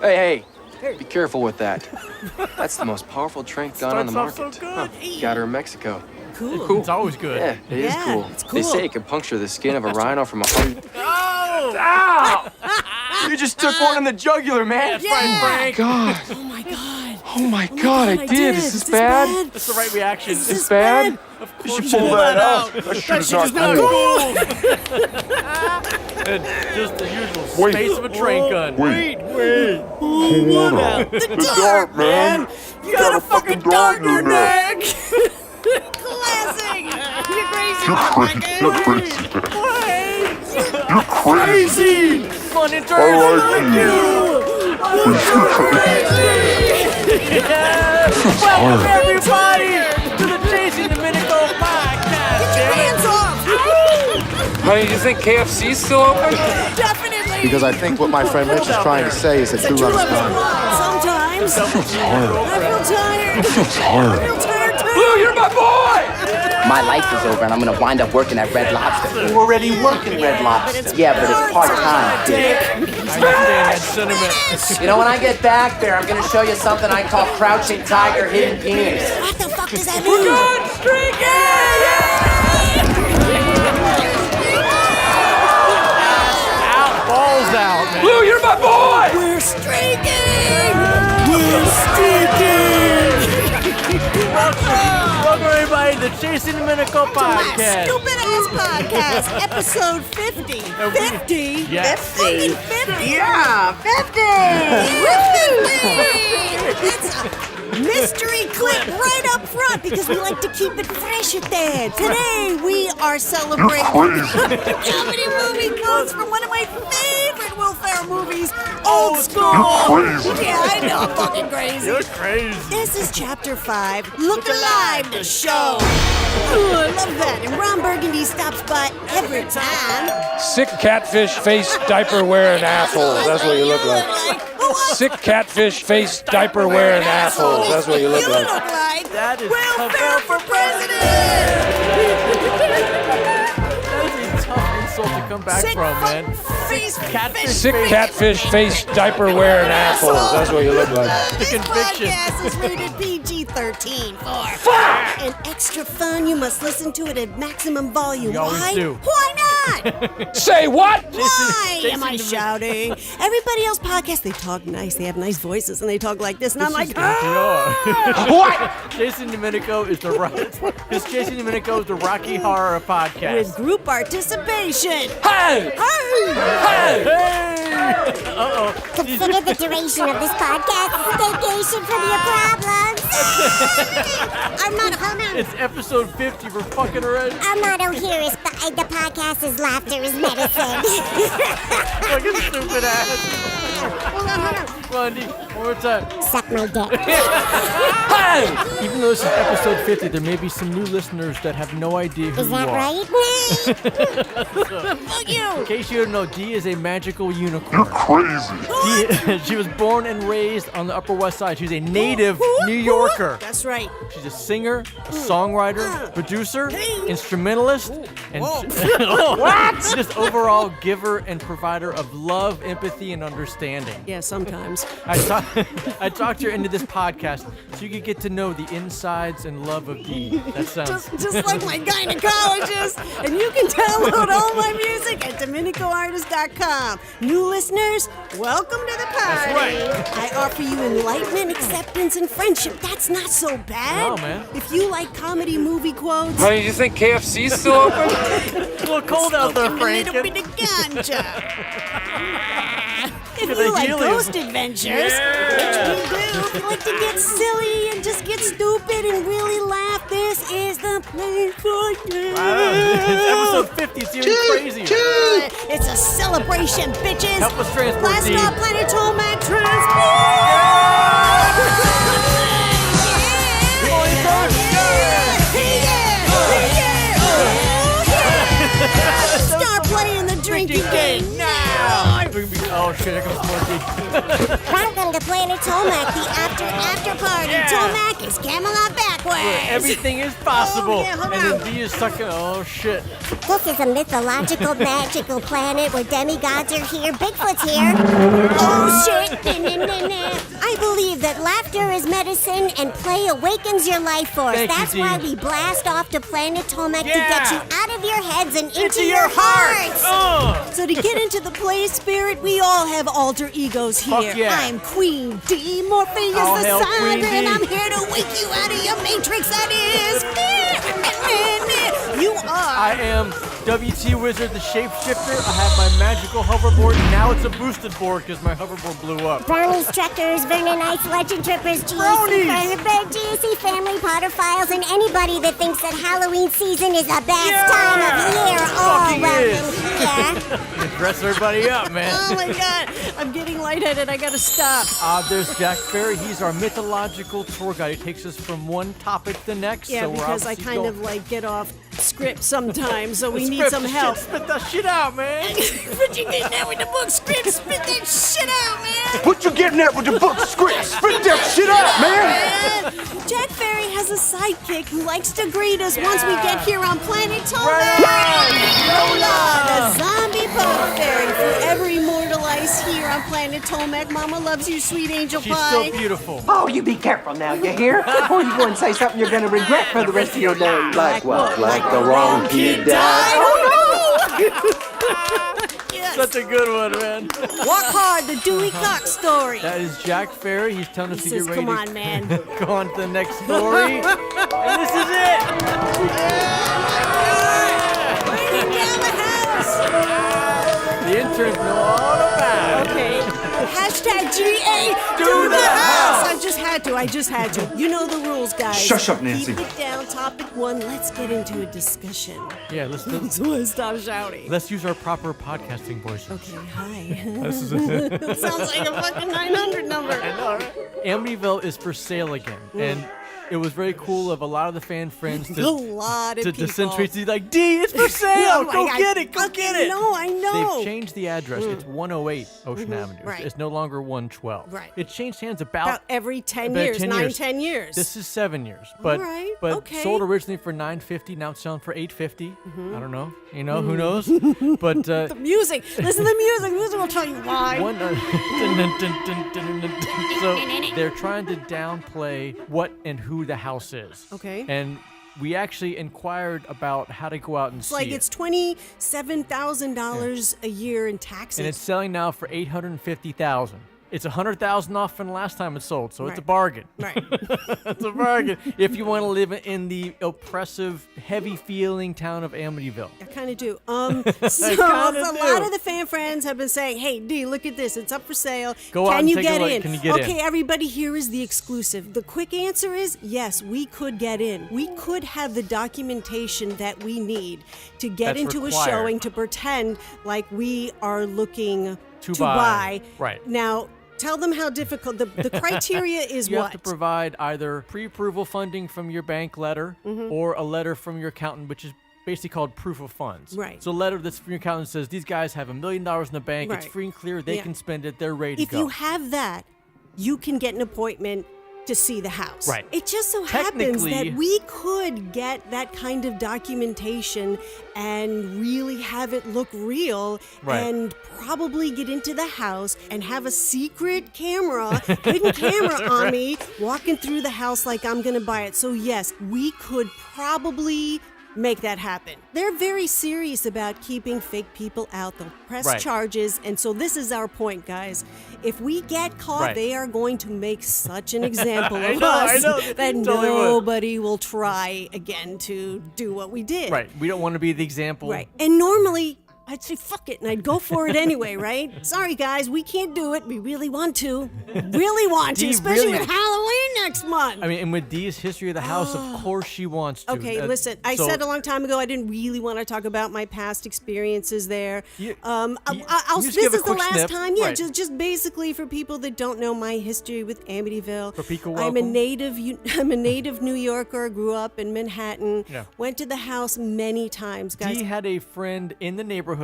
Hey, be careful with that. That's the most powerful trank gun on the market. So good. Got her in Mexico. Cool. It's always good. Yeah, it is cool. It's cool. They say it can puncture the skin of a rhino from 100. Oh! Ow! You just took one in the jugular, man. That's right, Frank. God. Oh my God. Oh my God, I did. Is this bad? That's the right reaction. Is Is this bad? Of You course should pull that out. That shit is not cool. And just the usual space of a train gun. Wait. What up? The dart, man. You got a fucking dart in your neck. Classic. You're crazy. You're crazy. You're crazy. Fun and I dirty. like you. You're crazy. Yeah. Welcome everybody to the Chasing Domenico podcast. Get your hands off. Honey, do you think KFC's still open? Definitely. Because I think what my friend Rich is trying to say is that true love is blind. Sometimes. I feel tired. It's hard. I feel tired too. Blue, you're my boy! My life is over and I'm gonna wind up working at Red Lobster. You're already working Red Lobster. Yeah, but it's part-time. I understand that sentiment. You know, when I get back there, I'm gonna show you something I call crouching tiger, hidden penis. What the fuck does that mean? Out, balls out, man. Blue, you're my boy! We're streaking! We're streaking! Welcome everybody to the Chasing Domenico podcast. Stupid ass podcast, episode 50. 50? Yes. Fucking 50? Yeah, 50! That's a mystery clip right up front because we like to keep it fresh at that. Today we are celebrating comedy movie quotes from one of my favorite Will Ferrell movies, Old School. Yeah, I know, I'm fucking crazy. You're crazy. This is chapter 5, Look Alive, the show. Ooh, I love that. And Ron Burgundy stops by every time. Sick catfish face diaper wearing asshole. That's what you look like. Sick catfish face diaper wearing asshole. That's what you look like. That is Will tough. Ferrell for president. That is a tough insult to come back from, man. Catfish Sick catfish face diaper wearing asshole. That's what you look like. This conviction. podcast is rated PG-13 for an extra fun. You must listen to it at maximum volume. You always Why? do. Why not? Say what? Why Jason am I shouting? Everybody else podcasts, they talk nice. They have nice voices, and they talk like this, and I'm like, What? Jason Domenico is the Jason Domenico is the Rocky Horror podcast. with group participation. Hey! Hey! Consider the duration of this podcast a staycation from your problems. I'm not home. It's episode 50. We're fucking already. Our motto here is the podcast is laughter is medicine. Fucking stupid ass. Hold on. Bundy, one more time. Suck my dick. Even though this is episode 50, there may be some new listeners that have no idea who Is you that are. right? Fuck you. In case you don't know, Dee is a magical unicorn. Crazy. She was born and raised on the Upper West Side. She's a native New Yorker. That's right. She's a singer, a songwriter, producer, instrumentalist, and just overall giver and provider of love, empathy, and understanding. Yeah, sometimes. I talked her into this podcast so you could get to know the insides and love of Dee. That sounds... Just like my gynecologist. And you can download all my music at DominicoArtist.com. New listeners, welcome to the party. That's right. I offer you enlightenment, acceptance, and friendship. That's not so bad. No, man. If you like comedy movie quotes, Honey, do you think KFC's still open? It's a little cold out there, a little Frank. bit of ganja. If the you like helium. Ghost Adventures, which we do, if you like to get silly and just get stupid and really laugh, this is the place for you. It's episode 50. It's even crazier. It's a celebration, bitches. Help us transport, Last Dee. stop, Planet Tolemac transport. Start playing the drinking game now. Oh shit, here comes Morty. Welcome to Planet Tolemac, the after party. Yeah. Tolemac is Camelot backwards. Everything is possible. Oh, yeah, hold and on. then Dee is sucking. Oh shit. This is a mythological, magical planet where demigods are here. Bigfoot's here. Oh shit. believe that laughter is medicine and play awakens your life force. Thank you, That's Dee. why we blast off to Planet Tolemac to Yeah. get you out of your heads and into your hearts. So to get into the play spirit, we all have alter egos here. Fuck yeah. I'm Queen D, Morpheus All the hail Sound, Queen and D. I'm here to wake you out of your matrix. That is, you are. I am WT Wizard, the shapeshifter. I have my magical hoverboard. Now it's a boosted board because my hoverboard blew up. Brownies, Truckers, Vernon Ice, Legend Trippers, GC Family, Potterphiles, and anybody that thinks that Halloween season is the best time of year. All Fucking welcome is. here. You dress everybody up, man. Oh my God, I'm getting lightheaded. I gotta stop. There's Jack Ferry. He's our mythological tour guide. He takes us from one topic to the next. Yeah, so we're because I obviously kind going- of like get off script sometimes, so we need Script some the help. Shit, spit that shit out, man. What you getting at with the book script? Spit that shit out, man. What you getting at with the book script? Spit that shit out, man! Jack Ferry has a sidekick who likes to greet us once we get here on Planet Tolemac. Right Lola, the zombie pug fairy, forever immortalized here on Planet Tolemac. Mama loves you, sweet angel She's pie. still beautiful. Oh, you be careful now, you hear? Before you go and say something you're gonna regret for the rest of your day. Like what? Like the wrong kid died? Yes. Such a good one, man. Walk Hard, the Dewey Cox story. That is Jack Ferry. He's telling us He to get says, ready come on, to man. go on to the next story. And this is it. Burning down the house. The interns know all about it. Okay. Hashtag GA do the house. I just had to. You know the rules, guys. Shush up, Nancy. Keep it down. Topic one. Let's get into a discussion. Yeah, let's Stop shouting. let's use our proper podcasting voices. Okay, hi. This is it. Sounds like a fucking 900 number. Amityville is for sale again, and it was very cool of a lot of the fan friends A to lot of to people. send tweets to be like, D, it's for sale. Oh my Go God. get it. Go Okay, get it. No, I know. They've changed the address. It's 108 Ocean Avenue. Right. It's no longer 112. Right. It changed hands About every 10 about years, 10 9, years. 10 years. This is 7 years, but right, but okay. sold originally for $950. Now it's selling for $850. I don't know. You know who knows? But the music. Listen to the music. Music will tell you why. one. So they're trying to downplay what and who the house is. Okay. And we actually inquired about how to go out and It's see like it. it's $27,000 a year in taxes. And it's selling now for $850,000. It's $100,000 off from the last time it sold, so it's a Right. bargain. Right. It's a bargain if you want to live in the oppressive, heavy-feeling town of Amityville. I kind of do. So kinda a do. lot of the fan friends have been saying, "Hey, D, look at this. It's up for sale. Go out Can and you take a get look. in?" Can you get in? Okay, everybody, here is the exclusive. The quick answer is yes, we could get in. We could have the documentation that we need to get That's into required. a showing to pretend like we are looking To to buy. buy. Right. Now, tell them how difficult. The criteria is You what? have to provide either pre-approval funding from your bank letter or a letter from your accountant, which is basically called proof of funds. Right. So a letter that's from your accountant says these guys have $1 million in the bank. It's Right. free and clear. They Yeah. can spend it. They're ready If to go. you have that, you can get an appointment to see the house. Right. It just so happens Technically- that we could get that kind of documentation and really have it look real Right. and probably get into the house and have a secret camera, hidden camera on me, walking through the house like I'm going to buy it. So yes, we could probably make that happen. They're very serious about keeping fake people out. They'll press Right. charges. And so this is our point, guys. If we get caught, Right. they are going to make such an example I of know, us I know. that They totally would. nobody will try again to do what we did. Right. We don't want to be the example. Right. And normally, I'd say fuck it, and I'd go for it anyway, right? Sorry, guys, we can't do it. We really want to. Really want to, Dee especially really- with Halloween next month. I mean, and with Dee's history of the house, of course she wants to. Okay, listen, I so- said a long time ago I didn't really want to talk about my past experiences there. You- I'll, just this give a is the quick last snip. time. Yeah, Right. just basically for people that don't know my history with Amityville. For people, I'm a welcome. I'm a native New Yorker, grew up in Manhattan, Yeah. went to the house many times, guys. Dee had a friend in the neighborhood,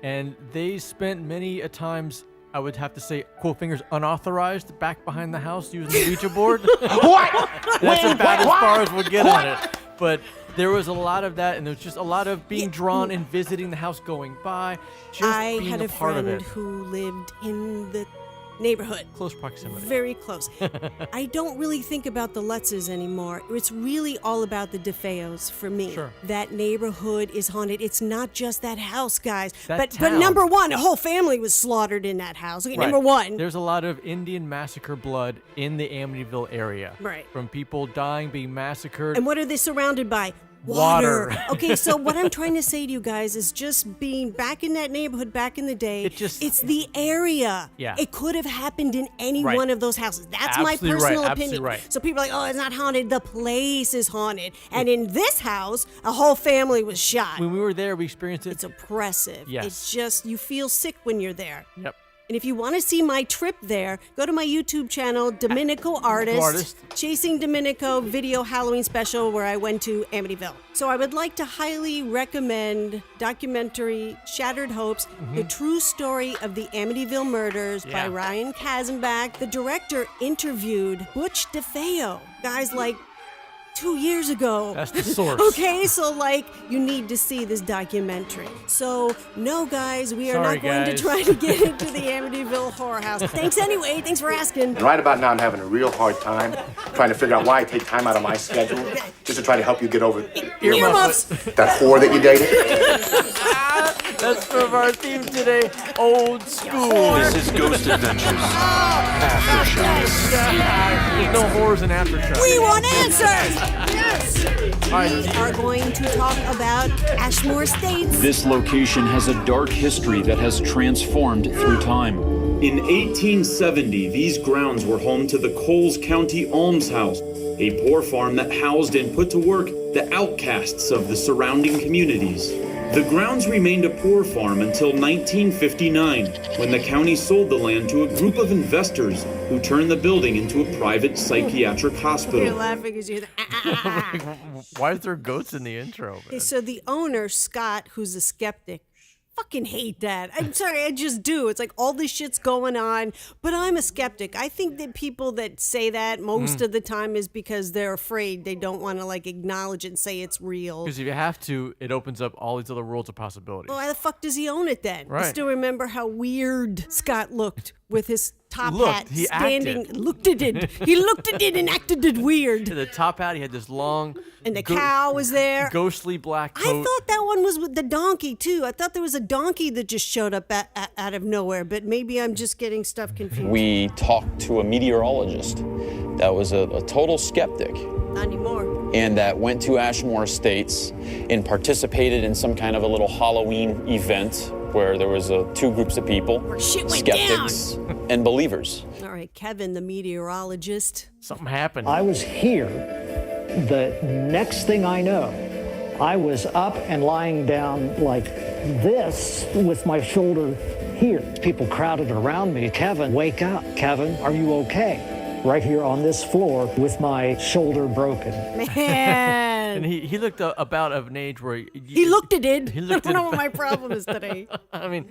and they spent many a times, I would have to say, quote fingers, unauthorized, back behind the house using the Ouija board. What? That's When? about as What? far as we'll get on it. But there was a lot of that, and there was just a lot of being drawn and visiting the house, going by, just I being had a a part of friend it. who lived in the neighborhood. Close proximity. Very close. I don't really think about the Lutzes anymore. It's really all about the DeFeos for me. Sure. That neighborhood is haunted. It's not just that house, guys. That But town. number one, a whole family was slaughtered in that house. Okay, Right. number one. There's a lot of Indian massacre blood in the Amityville area. Right. From people dying, being massacred. And what are they surrounded by? Water. Okay, so what I'm trying to say to you guys is just being back in that neighborhood back in the day, it's the area. Yeah. It could have happened in any Right. one of those houses. That's Absolutely my personal right, opinion. absolutely right. So people are like, oh, it's not haunted. The place is haunted. And in this house, a whole family was shot. When we were there, we experienced it. It's oppressive. Yes. It's just, you feel sick when you're there. Yep. And if you want to see my trip there, go to my YouTube channel, DominicoArtist, Chasing Dominico video Halloween special where I went to Amityville. So I would like to highly recommend documentary Shattered Hopes, the true story of the Amityville murders by Yeah. Ryan Kazenbach. The director interviewed Butch DeFeo, guys like 2 years ago. That's the source. Okay, so like you need to see this documentary. So no, guys, we are Sorry, not going guys. to try to get into the Amityville horror house. Thanks anyway. Thanks for asking. And right about now, I'm having a real hard time trying to figure out why I take time out of my schedule just to try to help you get over Earmuffs. that whore that you dated. That's from our theme today, old school. This is Ghost Adventures Aftershocks. There's no horrors in Aftershocks. We want answers. Yes. We are going to talk about Ashmore Estates. This location has a dark history that has transformed through time. In 1870, these grounds were home to the Coles County Almshouse, a poor farm that housed and put to work the outcasts of the surrounding communities. The grounds remained a poor farm until 1959, when the county sold the land to a group of investors who turned the building into a private psychiatric You're hospital. laughing as you hear Why is there goats in the intro, man? Okay, so the owner, Scott, who's a skeptic, fucking hate that. I'm sorry, I just do. It's like all this shit's going on, but I'm a skeptic. I think that people that say that most of the time is because they're afraid. They don't want to like acknowledge it and say it's real. Because if you have to, it opens up all these other worlds of possibilities. Well, why the fuck does he own it then? I Right. still remember how weird Scott looked with his top Looked, hat he standing. acted. Looked at it. He looked at it and acted it weird. The top hat, he had this long, And the cow was there. ghostly black I coat. thought that one was with the donkey too. I thought there was a donkey that just showed up out of nowhere, but maybe I'm just getting stuff confused. We talked to a meteorologist that was a total skeptic Not anymore. and that went to Ashmore Estates and participated in some kind of a little Halloween event where there was two groups of people, Where shit went skeptics and believers. All right, Kevin, the meteorologist. Something happened. I was here. The next thing I know, I was up and lying down like this with my shoulder here. People crowded around me. Kevin, wake up. Kevin, are you okay? Right here on this floor with my shoulder broken. Man. And he looked about of an age where He looked at it. He looked I don't at know what my problem is today. I mean,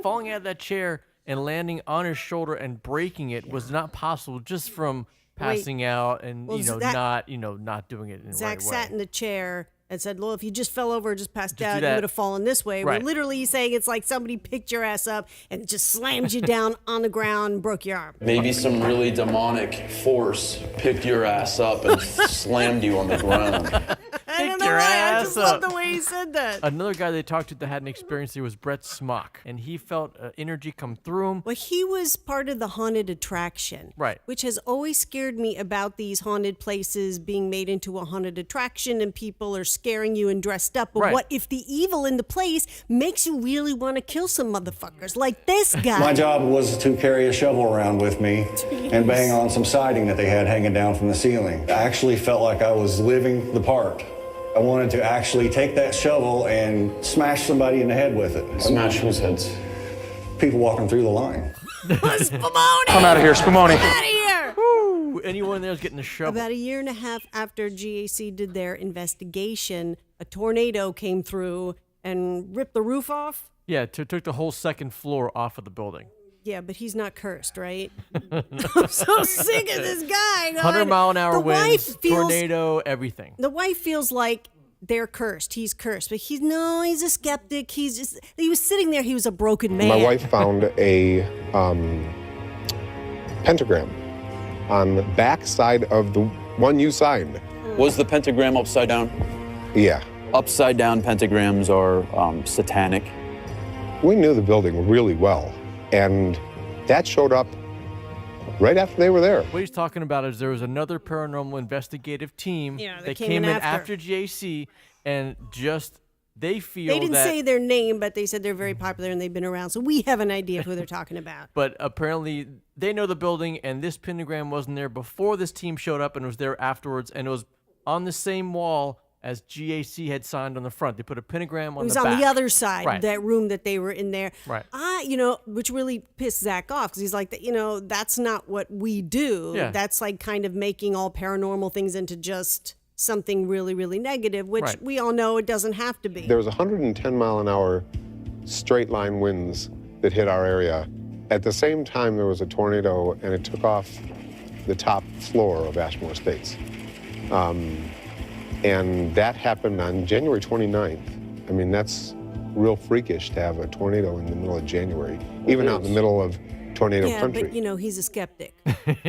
falling out of that chair and landing on his shoulder and breaking it was not possible just from passing out and Well, not doing it in the Zach right way. sat in the chair and said, well, if you just fell over or just passed Just do out, you that. would have fallen this way. Right. We're literally saying it's like somebody picked your ass up and just slammed you down on the ground and broke your arm. Maybe some really demonic force picked your ass up and slammed you on the ground. I don't know your why. I ass just love up. the way he said that. Another guy they talked to that had an experience here was Brett Smock, and he felt energy come through him. Well, he was part of the haunted attraction. Right. Which has always scared me about these haunted places being made into a haunted attraction and people are scaring you and dressed up. But Right. what if the evil in the place makes you really want to kill some motherfuckers like this guy? My job was to carry a shovel around with me and bang on some siding that they had hanging down from the ceiling. I actually felt like I was living the part. I wanted to actually take that shovel and smash somebody in the head with it. Smash whose heads? People walking through the line. Spumoni! I'm out of here, Spumoni. Out of here! Woo! Anyone there's getting a shovel. About a year and a half after GAC did their investigation, a tornado came through and ripped the roof off. Yeah, took the whole second floor off of the building. Yeah, but he's not cursed, right? I'm so sick of this guy. God. 100-mile-an-hour The winds, wife feels, tornado, everything. The wife feels like they're cursed. He's cursed, but he's a skeptic. He was sitting there. He was a broken man. My wife found a pentagram on the back side of the one you signed. Was the pentagram upside down? Yeah. Upside down pentagrams are satanic. We knew the building really well, and that showed up right after they were there. What he's talking about is there was another paranormal investigative team that came in after GAC, and just they feel they didn't that, say their name, but they said they're very popular and they've been around, so we have an idea of who they're talking about. But apparently they know the building, and this pentagram wasn't there before this team showed up, and was there afterwards, and it was on the same wall as GAC had signed on the front. They put a pentagram on the back. It was on the other side, right. that room that they were in there. Right. Which really pissed Zach off, because he's like, that's not what we do. Yeah. That's like kind of making all paranormal things into just something really, really negative, which we all know it doesn't have to be. There was 110 mile an hour straight line winds that hit our area. At the same time, there was a tornado, and it took off the top floor of Ashmore Estates. And that happened on January 29th. I mean, that's real freakish to have a tornado in the middle of January, even out in the middle of tornado country. Yeah, but he's a skeptic.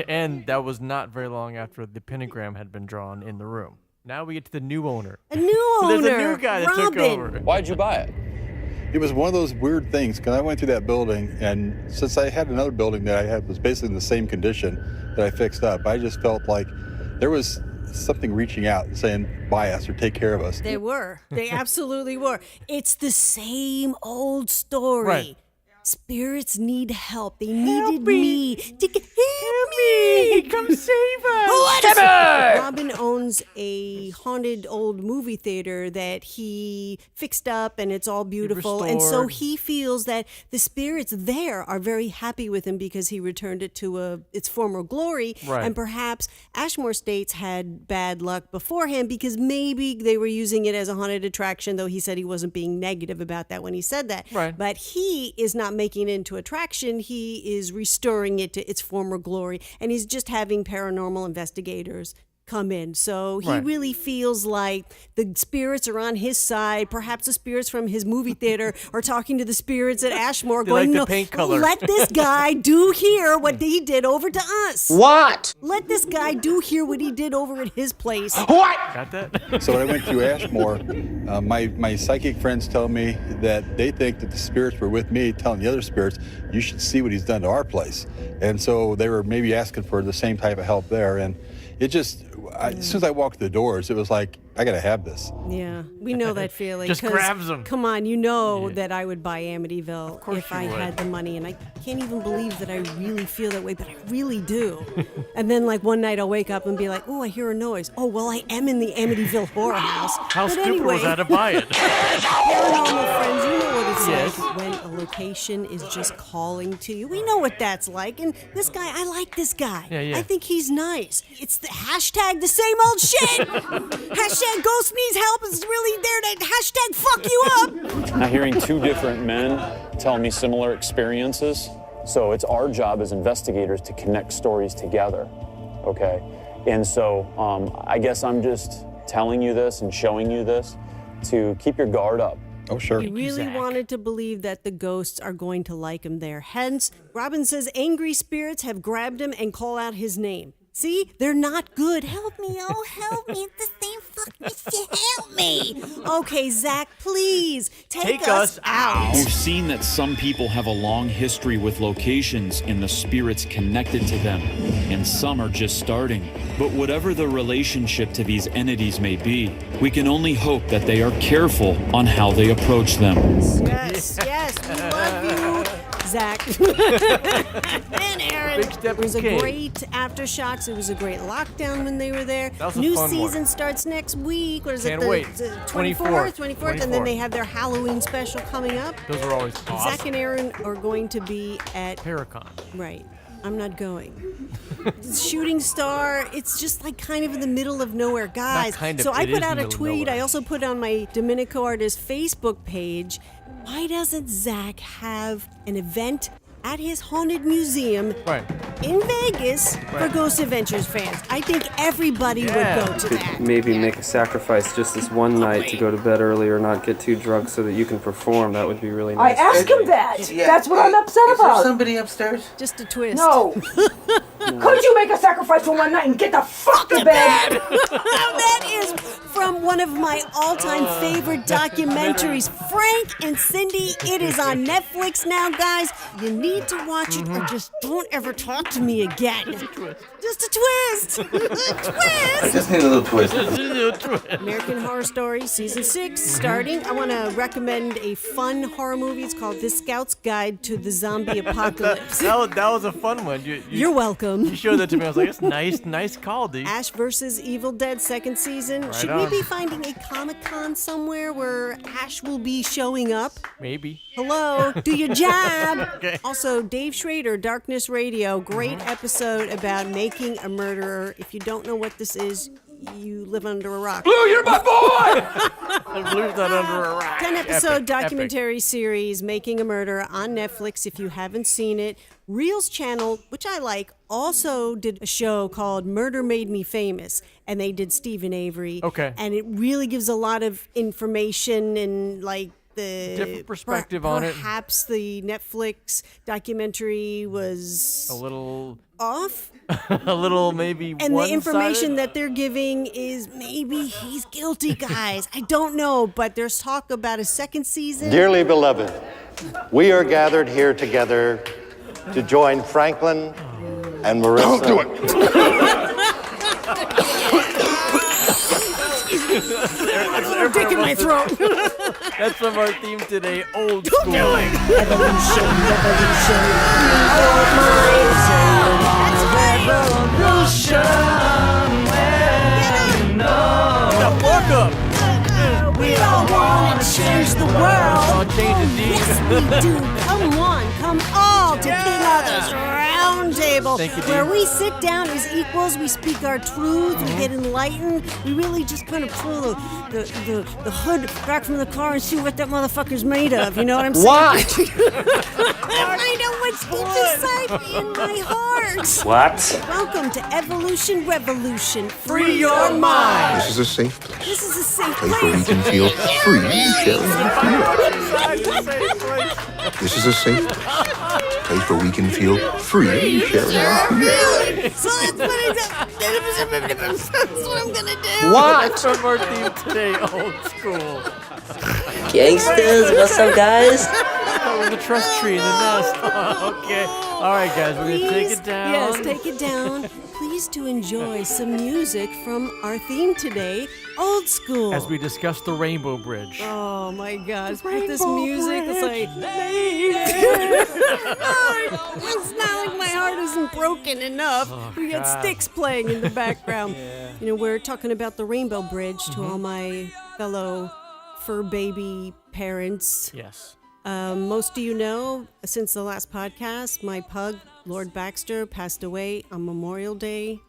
And that was not very long after the pentagram had been drawn in the room. Now we get to the new owner. A new owner. There's a new guy that took over. Why'd you buy it? It was one of those weird things, because I went through that building, and since I had another building that I had was basically in the same condition that I fixed up, I just felt like there was something reaching out and saying, buy us or take care of us. They were. They absolutely were. It's the same old story. Right. Spirits need help. They needed me to help me. Come save us. Whatever. Robin owns a haunted old movie theater that he fixed up, and it's all beautiful. And so he feels that the spirits there are very happy with him because he returned it to its former glory. Right. And perhaps Ashmore Estates had bad luck beforehand because maybe they were using it as a haunted attraction, though he said he wasn't being negative about that when he said that. Right. But he is not making it into attraction. He is restoring it to its former glory, and he's just having paranormal investigators come in. So he really feels like the spirits are on his side. Perhaps the spirits from his movie theater are talking to the spirits at Ashmore, going, like the paint color. Let this guy do here what he did over to us. What? Let this guy do here what he did over at his place. What? Got that? So when I went through Ashmore, my psychic friends tell me that they think that the spirits were with me, telling the other spirits, you should see what he's done to our place. And so they were maybe asking for the same type of help there. And it just, as soon as I walked the doors, it was like, I gotta have this. Yeah, we know that feeling. Just grabs them. Come on, that I would buy Amityville if I had the money, and I can't even believe that I really feel that way, but I really do. And then like one night I'll wake up and be like, oh, I hear a noise. Oh, well, I am in the Amityville horror house. How stupid was that to buy it? Paranormal friends, you know what it's Yes. like when a location is just calling to you. We know what that's like, and this guy, I like this guy. Yeah. I think he's nice. It's the hashtag the same old shit. Hashtag Ghost needs help is really there to hashtag fuck you up. Now, hearing two different men tell me similar experiences, so it's our job as investigators to connect stories together, okay? And so I guess I'm just telling you this and showing you this to keep your guard up. Oh, sure. He really wanted to believe that the ghosts are going to like him there. Hence, Robin says angry spirits have grabbed him and call out his name. See, they're not good. Help me, oh, help me. It's the same fucking shit. Help me. Okay, Zach, please take us out. You've seen that some people have a long history with locations and the spirits connected to them, and some are just starting. But whatever the relationship to these entities may be, we can only hope that they are careful on how they approach them. Yes, we love you, Zach. And Aaron. Big step It was a king. great Aftershocks. It was a great lockdown when they were there. That was a New fun season one. starts next week. What is Can't it? wait. The 24th. 24th. And then they have their Halloween special coming up. Those are always awesome. Zach and Aaron are going to be at Paracon. Right. I'm not going. Shooting Star, it's just like kind of in the middle of nowhere, guys. Not kind of, so I it put is out the a middle of tweet. nowhere. I also put on my DominicoArtist Facebook page. Why doesn't Zach have an event at his haunted museum in Vegas for Ghost Adventures fans? I think everybody would go to that. Maybe make a sacrifice just this one night to go to bed early or not get too drunk so that you can perform. That would be really nice. I asked him that. That's what I'm upset about. Somebody upstairs? Just a twist. No. Could you make a sacrifice for one night and get the fuck to bed? That is from one of my all-time favorite documentaries, Frank and Cindy. It is on Netflix now, guys. You need to watch it or just don't ever talk to me again. Just a twist. I just need a little twist. American Horror Story Season 6 starting. I want to recommend a fun horror movie. It's called The Scout's Guide to the Zombie Apocalypse. that was a fun one. You're welcome. You showed that to me. I was like, it's nice call, dude. Ash vs. Evil Dead second season. Right Should on. we be finding a Comic-Con somewhere where Ash will be showing up? Maybe. Hello, do your job. Okay. Also, Dave Schrader, Darkness Radio, great episode about making a murderer. If you don't know what this is, you live under a rock. Blue, you're my boy! Blue's not under a rock. 10-episode documentary series, Making a Murderer, on Netflix if you haven't seen it. Reel's channel, which I like, also did a show called Murder Made Me Famous, and they did Stephen Avery. Okay. And it really gives a lot of information and, like, the different perspective on it. Perhaps the Netflix documentary was A little off. a little maybe And the information one-sided. that they're giving is maybe he's guilty, guys. I don't know, but there's talk about a second season. Dearly beloved, we are gathered here together to join Franklin and Marissa. Don't do it. I'm taking my throat. That's from our theme today, old school. Evolution, we all want to change the world. Yes, we do. Come on, come all to King Arthur's Round Table, Thank you, Dean. where we sit down as equals, we speak our truth, we get enlightened, we really just kind of pull the hood back from the car and see what that motherfucker's made of. You know what I'm saying? What? I know what's deep inside in my heart. What? Welcome to Evolution Revolution. Free your mind. This is a safe place. This is a safe Place where we place. can feel free sharing our feelings. This is a safe place. Place where we can feel free sharing our feelings. Really? So that's what I do. That's what I'm gonna do. That's from our theme today, old school. Gangsters, what's up, guys? Oh, with the trust tree in the nest. Okay. All right, guys, we're gonna take it down. Yes, take it down. Please to enjoy some music from our theme today, Old School. As we discuss the Rainbow Bridge. Oh my God! With this music, it's like it's not like my heart isn't broken enough. We got God. sticks playing in the background. You know, we're talking about the Rainbow Bridge to all my fellow fur baby parents. Yes. Most of you know, since the last podcast, my pug, Lord Baxter, passed away on Memorial Day.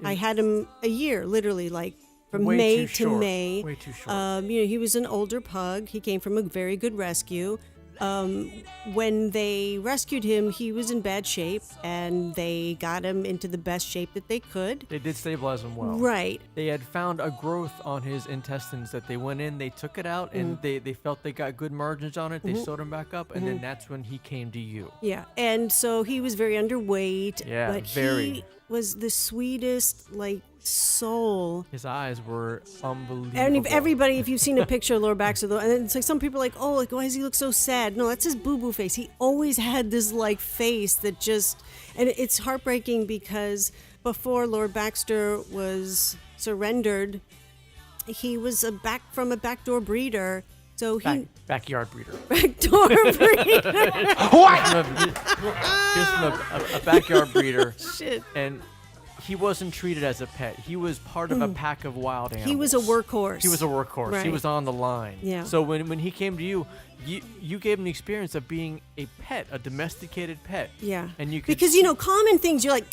I had him a year, literally, like from Way May too to short. May. Way too short. You know, he was an older pug. He came from a very good rescue. When they rescued him, he was in bad shape, and they got him into the best shape that they could. They did stabilize him well. Right. They had found a growth on his intestines that they went in, they took it out, and they felt they got good margins on it. They sewed him back up, and then that's when he came to you. Yeah, and so he was very underweight, Yeah, but very. he was the sweetest, like, soul. His eyes were unbelievable. And if everybody, if you've seen a picture of Lord Baxter, though, and it's like some people are like, oh, like, why does he look so sad? No, that's his boo-boo face. He always had this, like, face that just, and it's heartbreaking because before Lord Baxter was surrendered, he was from a backdoor breeder. So he backyard breeder. Backdoor breeder. What? Just a backyard breeder. Shit. And he wasn't treated as a pet. He was part of a pack of wild animals. He was a workhorse. He was a workhorse. He Right. was on the line. Yeah. So when he came to you, you gave him the experience of being a pet, a domesticated pet. Yeah. And you could because, you know, common things, you're like,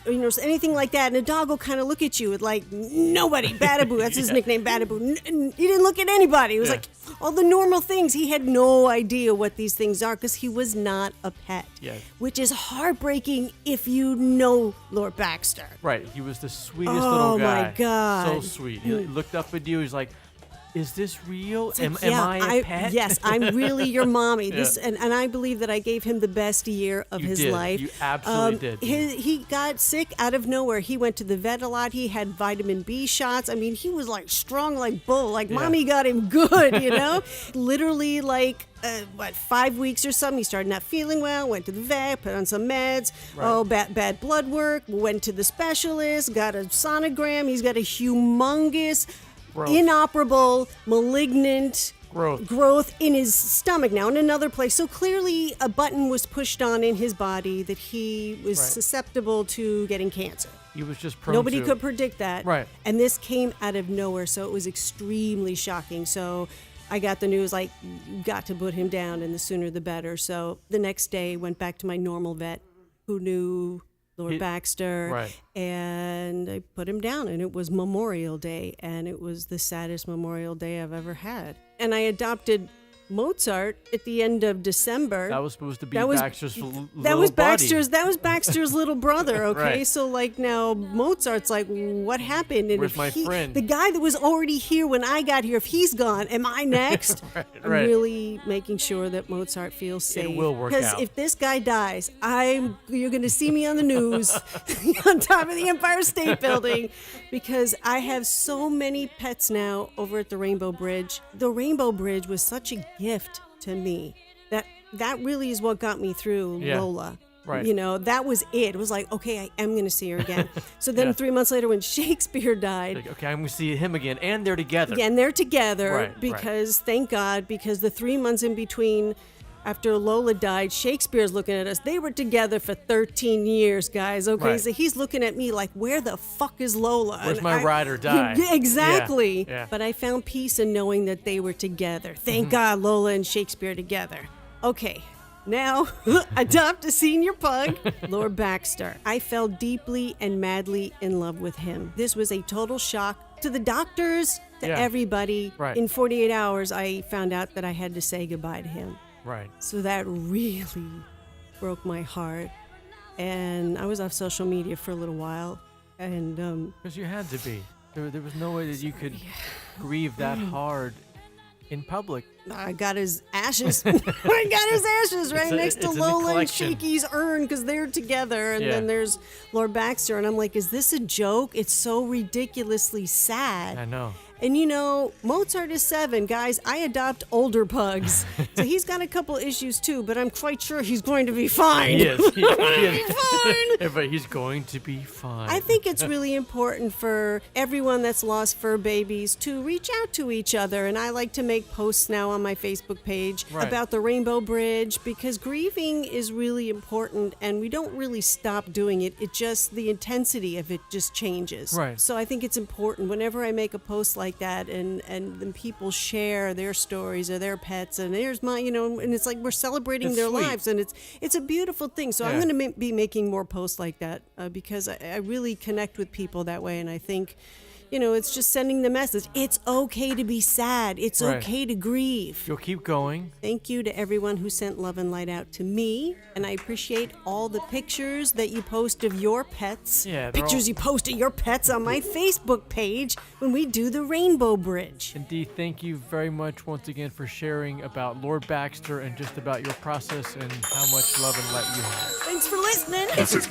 you know, anything like that, and a dog will kind of look at you with like, nobody, Badaboo, that's his nickname, Badaboo. He didn't look at anybody. It was like all the normal things. He had no idea what these things are because he was not a pet. Yeah. Which is heartbreaking if you know Lord Baxter. Right. He was the sweetest Oh, little guy. my God. So sweet. He looked up at you. He's like, is this real? It's like, Am I a pet? Yes, I'm really your mommy. Yeah. And I believe that I gave him the best year of his life. You absolutely did. He got sick out of nowhere. He went to the vet a lot. He had vitamin B shots. I mean, he was like strong like bull. Like mommy got him good, you know? Literally like 5 weeks or something, he started not feeling well, went to the vet, put on some meds. Right. Bad blood work, went to the specialist, got a sonogram. He's got a humongous, inoperable, malignant growth in his stomach now, in another place. So clearly a button was pushed on in his body that he was susceptible to getting cancer. He was just prone Nobody to could predict that. Right. And this came out of nowhere, so it was extremely shocking. So I got the news, like, you got to put him down, and the sooner the better. So the next day, went back to my normal vet who knew Lord Baxter, and I put him down, and it was Memorial Day, and it was the saddest Memorial Day I've ever had. And I adopted Mozart at the end of December. That was supposed to be Baxter's little That was buddy. Baxter's little brother, okay? Right. So, like, now Mozart's like, what happened? And Where's my friend? The guy that was already here when I got here, if he's gone, am I next? I'm really making sure that Mozart feels safe. It will work Because out. if this guy dies, you're going to see me on the news on top of the Empire State Building, because I have so many pets now over at the Rainbow Bridge. The Rainbow Bridge was such a gift to me. That really is what got me through Lola. Right. You know, that was it. It was like, okay, I am going to see her again. So then 3 months later when Shakespeare died. Like, okay, I'm going to see him again. And they're together. Yeah, and they're together Right. thank God, because the 3 months in between after Lola died, Shakespeare's looking at us. They were together for 13 years, guys. Okay, Right. so he's looking at me like, where the fuck is Lola? Where's And my ride or die? Yeah, exactly. Yeah. But I found peace in knowing that they were together. Thank God, Lola and Shakespeare together. Okay. Now, adopt a senior pug, Lord Baxter. I fell deeply and madly in love with him. This was a total shock to the doctors, to everybody. Right. In 48 hours, I found out that I had to say goodbye to him. Right. So that really broke my heart. And I was off social media for a little while. And because you had to be. There was no way that you could grieve that hard in public. I got his ashes. I got his ashes right next to Lola and Shaky's urn because they're together. And then there's Lord Baxter. And I'm like, is this a joke? It's so ridiculously sad. I know. And you know, Mozart is 7, guys. I adopt older pugs. So he's got a couple issues too, but I'm quite sure he's going to be fine. He is. He's going to be fine. But he's going to be fine. I think it's really important for everyone that's lost fur babies to reach out to each other. And I like to make posts now on my Facebook page about the Rainbow Bridge, because grieving is really important and we don't really stop doing it. It just, the intensity of it just changes. Right. So I think it's important whenever I make a post like that and then people share their stories or their pets and there's my, you know, and it's like we're celebrating their lives, and it's a beautiful thing. So I'm going to be making more posts like that because I really connect with people that way. And I think, you know, it's just sending the message. It's okay to be sad. It's okay to grieve. You'll keep going. Thank you to everyone who sent love and light out to me. And I appreciate all the pictures that you post of your pets. Yeah, pictures you post of your pets on my Facebook page when we do the Rainbow Bridge. And Dee, thank you very much once again for sharing about Lord Baxter and just about your process and how much love and light you have. Thanks for listening. This is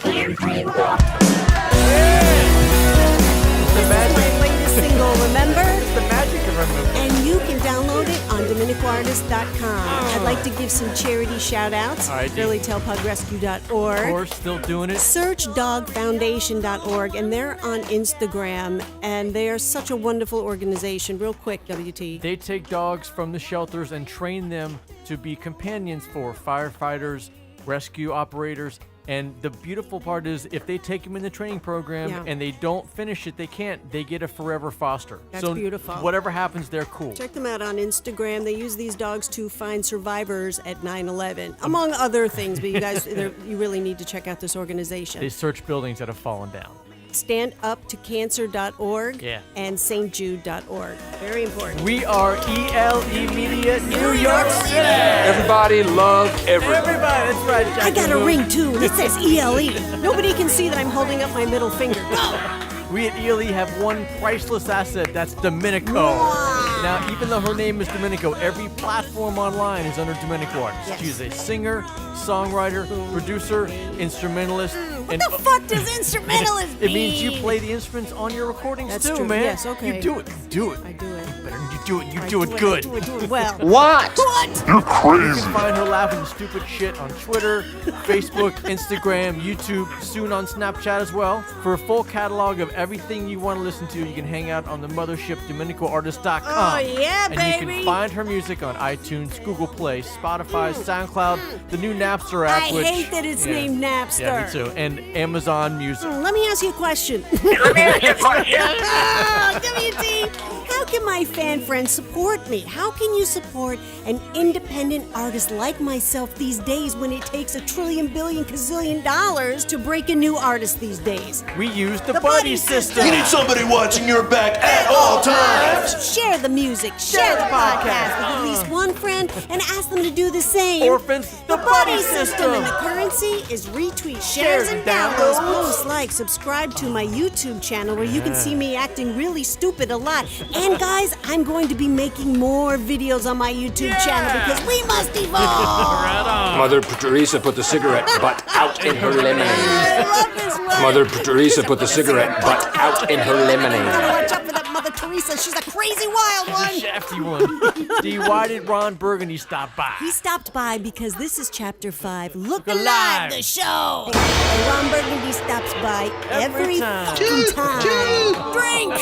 my latest single, remember? It's the magic of our movie. And you can download it on DominicoArtist.com. I'd like to give some charity shout-outs. All right, FairlyTalePugRescue.org. Of course, still doing it. SearchDogFoundation.org, and they're on Instagram, and they are such a wonderful organization. Real quick, WT. They take dogs from the shelters and train them to be companions for firefighters, rescue operators. And the beautiful part is if they take them in the training program and they don't finish it, they get a forever foster. That's beautiful. Whatever happens, they're cool. Check them out on Instagram. They use these dogs to find survivors at 9/11, among other things. But you guys, you really need to check out this organization. They search buildings that have fallen down. StandUpToCancer.org and stjude.org. Very important. We are ELE Media, New York City. Everybody love everybody. Everybody, that's right, Jackie. I got a ring too, and it says ELE. Nobody can see that I'm holding up my middle finger. Go! We at ELE have one priceless asset. That's Dominico. Now, even though her name is Domenico, every platform online is under DominicoArtist. Yes. She's a singer, songwriter, producer, instrumentalist. What the fuck does instrumentalist mean? It means you play the instruments on your recordings That's too, true. man. Yes, okay. You do it. You do it. I do it. Better than you do it. You do it good. I do it well. What? You're You can find her laughing stupid shit on Twitter, Facebook, Instagram, YouTube, soon on Snapchat as well. For a full catalog of everything you want to listen to, you can hang out on the mothership DominicoArtist.com. Oh, yeah, and you baby. can find her music on iTunes, Google Play, Spotify, SoundCloud, the new Napster app. I hate that it's named Napster. Yeah, me too. And Amazon Music. Let me ask you a question. WT, how can my fan friends support me? How can you support an independent artist like myself these days when it takes $1 trillion billion gazillion dollars to break a new artist these days? We use the buddy system. You need somebody watching your back at all times. Share the music, share the podcast with at least one friend, and ask them to do the same. Orphans, the buddy system. And the currency is retweets, shares, and downloads, posts, like, subscribe to my YouTube channel where you can see me acting really stupid a lot. And guys, I'm going to be making more videos on my YouTube channel because we must evolve. Mother Teresa put the cigarette butt out in her lemonade. I love this one. Mother Teresa put the cigarette butt out in her lemonade. Watch out for that Mother Teresa. She's a crazy wild one. Shafty one. D, why did Ron Burgundy stop by? He stopped by because this is Chapter 5. Look Alive. Alive, the show. And Ron Burgundy stops by every fucking time. Drink!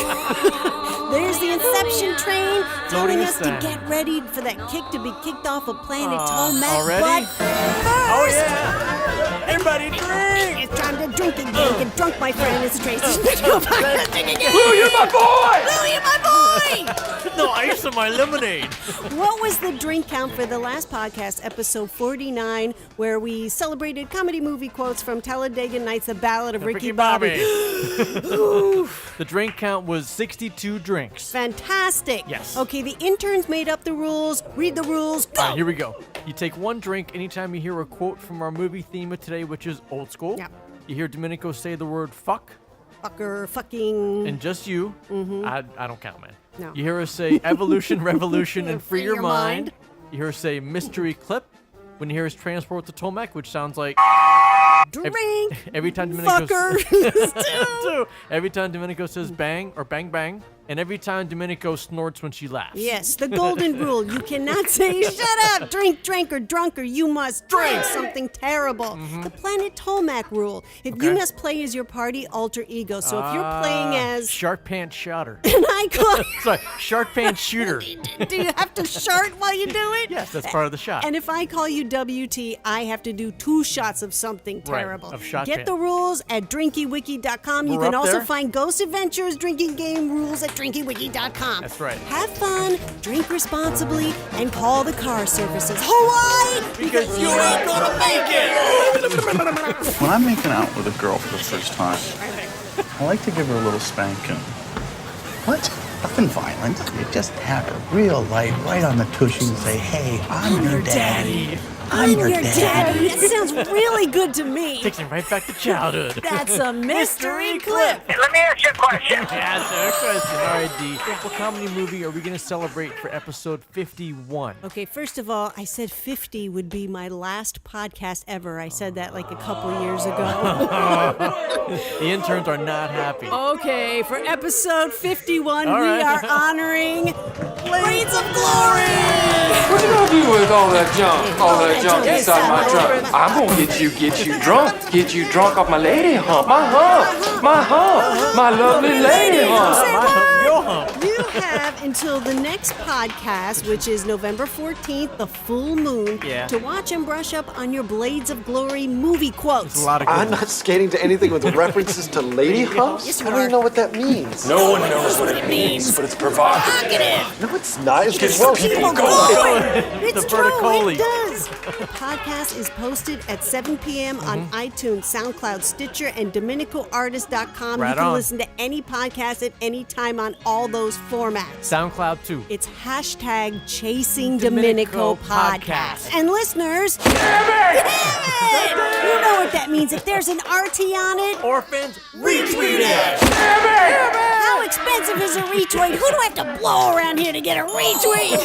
There's the Inception train telling us to get ready for that kick to be kicked off of planet Tolemac. Already? But first, Oh, yeah. Everybody drink. it's time to drink again. Get drunk, my friend. It's Tracy. Drink again. Lou, you're my boy. Lou, you're my boy. No ice in my lemonade. What was the drink count for the last podcast, episode 49, where we celebrated comedy movie quotes from Talladega Nights, The Ballad of Ricky Bobby? The drink count was 62 drinks. Fantastic. Yes. Okay, the interns made up the rules. Read the rules. Go. All right, here we go. You take one drink anytime you hear a quote from our movie theme of today, which is old school. Yeah. You hear Domenico say the word fuck. Fucker, fucking. And just you. I don't count, man. No. You hear us say evolution, revolution, and free your mind. You hear us say mystery clip. When you hear us transport the Tolemac, which sounds like drink. Every time Domenico Fucker. every time Domenico says bang or bang bang, and every time Domenico snorts when she laughs. Yes, the golden rule. You cannot say, shut up, drink, drank, or drunk, or you must drink something terrible. The Planet Tolemac rule. If you must play as your party alter ego. So if you're playing as... Shark Pants Shotter. And I call... Sorry, Shark Pants Shooter. Do you have to shart while you do it? Yes, that's part of the shot. And if I call you WT, I have to do 2 shots of something terrible. Of shot Get pan. the rules at drinkywiki.com. You We're can up also there. find Ghost Adventures drinking game rules at drinkywiki.com. That's right. Have fun, drink responsibly, and call the car services. Hawaii! Because you ain't gonna make it! When I'm making out with a girl for the first time, I like to give her a little spanking. What? Nothing violent. You just tap her real light right on the tushy and say, hey, I'm your daddy. I'm your daddy. That sounds really good to me. Takes him right back to childhood. That's a mystery clip. Let me ask you a question. Answer a question. All right, D. What comedy movie are we going to celebrate for episode 51? Okay, first of all, I said 50 would be my last podcast ever. I said that like a couple years ago. The interns are not happy. Okay, for episode 51, All we right. are honoring Blades of Glory. What you gonna do with all that junk? All that junk inside my trunk? I'm gonna get you drunk off my lady hump, my lovely lady hump. You have until the next podcast, which is November 14th, the full moon, to watch and brush up on your Blades of Glory movie quotes. I'm not skating to anything with references to lady humps. Yes, you I don't are. even know what that means. No one knows what it means, but it's provocative. No, it's not. It's Gets gross. people going. It's The true, verticoli. it does. The podcast is posted at 7 p.m. on iTunes, SoundCloud, Stitcher, and DominicoArtist.com. Right You can on. listen to any podcast at any time on all those formats. SoundCloud, too. It's hashtag Chasing Domenico Podcast. And listeners, you know what that means. If there's an RT on it, Orphans, retweet it. How expensive is a retweet? Who do I have to blow around here to get a retweet?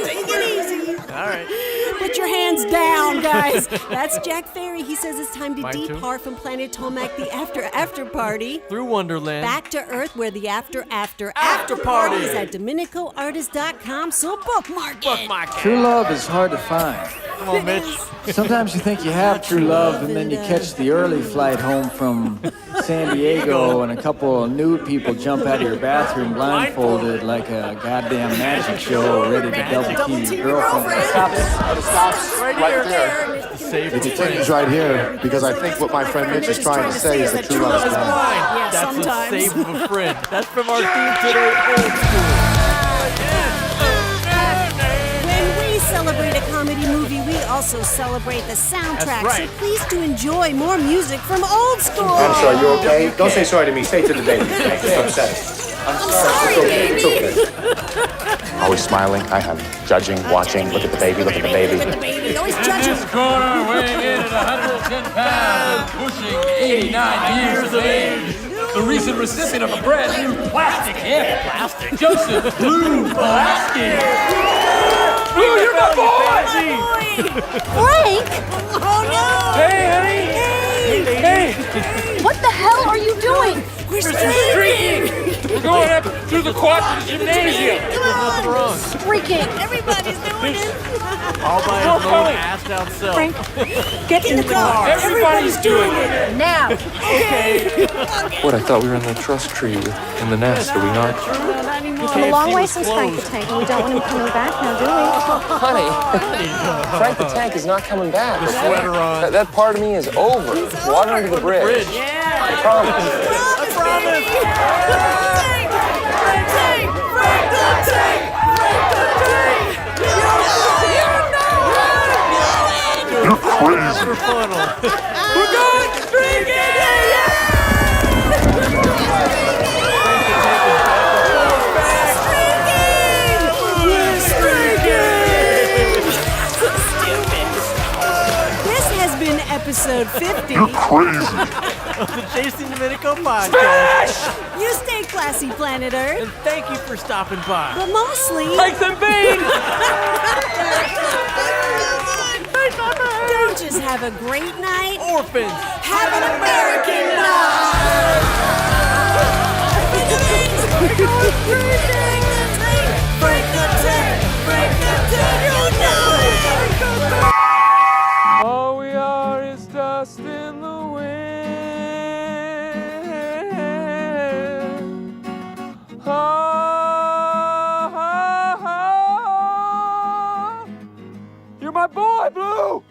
Take it easy. All right. Put your hands down, guys. That's Jack Ferry. He says it's time to Mine too. depart from Planet Tolemac, the after party. Through Wonderland. Back to Earth, where the after party is at DominicoArtist.com. So bookmark it. True love is hard to find. Come on, Mitch. Sometimes you think you have true love, and then you catch the early flight home from San Diego, and a couple of nude people jump out of your bathroom blindfolded like a goddamn magic show, ready to double team your girlfriend. It stops right there. It continues right here because I think what my friend Mitch is trying to say is that true love is blind. Yeah, That's sometimes. a save of a friend. That's from our theme today, Old School. When we celebrate a comedy movie, we also celebrate the soundtrack. That's right. So please do enjoy more music from Old School. I'm sorry, you okay? Don't say sorry to me. Say it to the baby. It's upsetting. I'm sorry, baby. It's okay. Always smiling. Hi, honey. Judging, watching. Look at the baby. Look at the baby. Look at the baby. Always judging. Corner, weighing in at 110 pounds, pushing 89 years of age. The recent recipient of a brand new plastic hip. Joseph Blue Pulaski. Blue, you're my boy! Frank? Oh, no. Hey, honey. Hey. What the hell are you doing? We're streaking. We're going up through the quad to the gymnasium. Nothing wrong. Freaking. Everybody's doing it. All by his own assed out self. Frank, get in the car. Everybody's doing it. Now. Okay. What, I thought we were in the trust tree in the nest, are we not? We've come a long way since Frank the Tank, and we don't want him coming back now, do we? Honey, Frank the Tank is not coming back. The sweater on. That part of me is over. Water under the bridge. Yeah. I promise. I promise. You're crazy. We're going streaking! This has been episode 50 of the Chasing Domenico podcast. You stay classy, planet Earth. And thank you for stopping by. But mostly... Like the bean! Don't just have a great night. Orphans. Have an American night. All we are is dust in the wind. You're my boy, Blue!